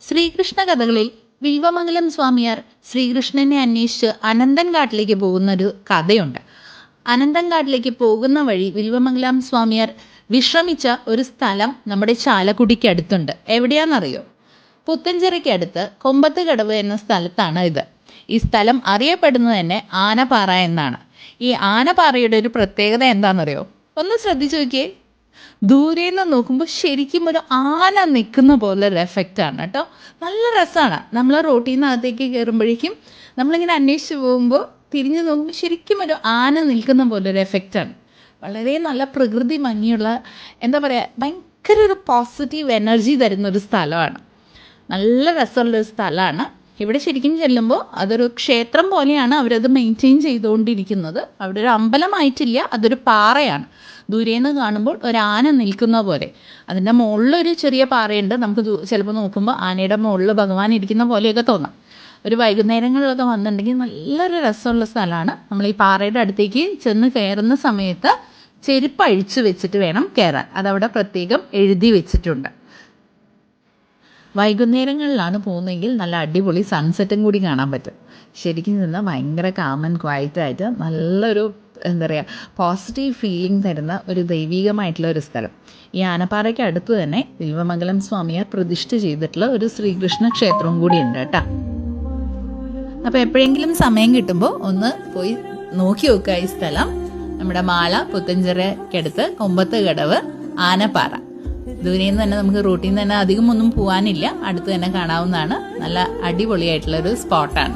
ശ്രീകൃഷ്ണ കഥകളിൽ വിൽവമംഗലം സ്വാമിയാർ ശ്രീകൃഷ്ണനെ അന്വേഷിച്ച് അനന്തൻകാട്ടിലേക്ക് പോകുന്നൊരു കഥയുണ്ട്. അനന്തൻകാട്ടിലേക്ക് പോകുന്ന വഴി വിൽവമംഗലം സ്വാമിയാർ വിശ്രമിച്ച ഒരു സ്ഥലം നമ്മുടെ ചാലക്കുടിക്ക് അടുത്തുണ്ട്. എവിടെയാണെന്നറിയോ? പുത്തഞ്ചിറയ്ക്കടുത്ത് കൊമ്പത്ത് കടവ് എന്ന സ്ഥലത്താണ് ഇത്. ഈ സ്ഥലം അറിയപ്പെടുന്നത് തന്നെ ആനപ്പാറ എന്നാണ്. ഈ ആനപ്പാറയുടെ ഒരു പ്രത്യേകത എന്താണെന്നറിയോ? ഒന്ന് ശ്രദ്ധിച്ചു നോക്കിയേ. ദൂരെ നിന്ന് നോക്കുമ്പോൾ ശരിക്കും ഒരു ആന നിൽക്കുന്ന പോലെ ഒരു എഫക്റ്റാണ് കേട്ടോ. നല്ല രസമാണ്. നമ്മൾ റോട്ടിൽ നിന്ന് അകത്തേക്ക് കയറുമ്പോഴേക്കും നമ്മളിങ്ങനെ അന്വേഷിച്ച് പോകുമ്പോൾ തിരിഞ്ഞ് നോക്കുമ്പോൾ ശരിക്കും ഒരു ആന നിൽക്കുന്ന പോലെ ഒരു എഫക്റ്റാണ്. വളരെ നല്ല പ്രകൃതി ഭംഗിയുള്ള, എന്താ പറയുക, ഭയങ്കര ഒരു പോസിറ്റീവ് എനർജി തരുന്നൊരു സ്ഥലമാണ്. നല്ല രസമുള്ളൊരു സ്ഥലമാണ്. ഇവിടെ ശരിക്കും ചെല്ലുമ്പോൾ അതൊരു ക്ഷേത്രം പോലെയാണ് അവരത് മെയിൻറ്റെയിൻ ചെയ്തുകൊണ്ടിരിക്കുന്നത്. അവിടെ ഒരു അമ്പലമായിട്ടില്ല, അതൊരു പാറയാണ്. ദൂരേന്ന് കാണുമ്പോൾ ഒരു ആന നിൽക്കുന്ന പോലെ. അതിൻ്റെ മുകളിലൊരു ചെറിയ പാറയുണ്ട്. നമുക്ക് ചിലപ്പോൾ നോക്കുമ്പോൾ ആനയുടെ മുകളിൽ ഭഗവാൻ ഇരിക്കുന്ന പോലെയൊക്കെ തോന്നാം. ഒരു വൈകുന്നേരങ്ങളിലൊക്കെ വന്നിട്ടുണ്ടെങ്കിൽ നല്ലൊരു രസമുള്ള സ്ഥലമാണ്. നമ്മൾ ഈ പാറയുടെ അടുത്തേക്ക് ചെന്ന് കയറുന്ന സമയത്ത് ചെരുപ്പ് അഴിച്ചു വെച്ചിട്ട് വേണം കയറാൻ. അതവിടെ പ്രത്യേകം എഴുതി വെച്ചിട്ടുണ്ട്. വൈകുന്നേരങ്ങളിലാണ് പോകുന്നതെങ്കിൽ നല്ല അടിപൊളി സൺസെറ്റും കൂടി കാണാൻ പറ്റും. ശരിക്കും നിന്നാൽ ഭയങ്കര കാം ആൻഡ് ക്വയറ്റായിട്ട് നല്ലൊരു, എന്താ പറയുക, പോസിറ്റീവ് ഫീലിംഗ് തരുന്ന ഒരു ദൈവികമായിട്ടുള്ള ഒരു സ്ഥലം. ഈ ആനപ്പാറയ്ക്ക് അടുത്ത് തന്നെ വിൽവമംഗലം സ്വാമിയാർ പ്രതിഷ്ഠ ചെയ്തിട്ടുള്ള ഒരു ശ്രീകൃഷ്ണ ക്ഷേത്രവും കൂടി ഉണ്ട് കേട്ടോ. അപ്പോൾ എപ്പോഴെങ്കിലും സമയം കിട്ടുമ്പോൾ ഒന്ന് പോയി നോക്കി നോക്കുക ഈ സ്ഥലം. നമ്മുടെ മാള പുത്തഞ്ചിറയ്ക്കടുത്ത് കൊമ്പത്ത് കടവ് ആനപ്പാറ. ദൂരെ നിന്ന് തന്നെ നമുക്ക് റൂട്ടിൽ നിന്ന് തന്നെ അധികം ഒന്നും പോകാനില്ല, അടുത്ത് തന്നെ കാണാവുന്നതാണ്. നല്ല അടിപൊളിയായിട്ടുള്ളൊരു സ്പോട്ടാണ്.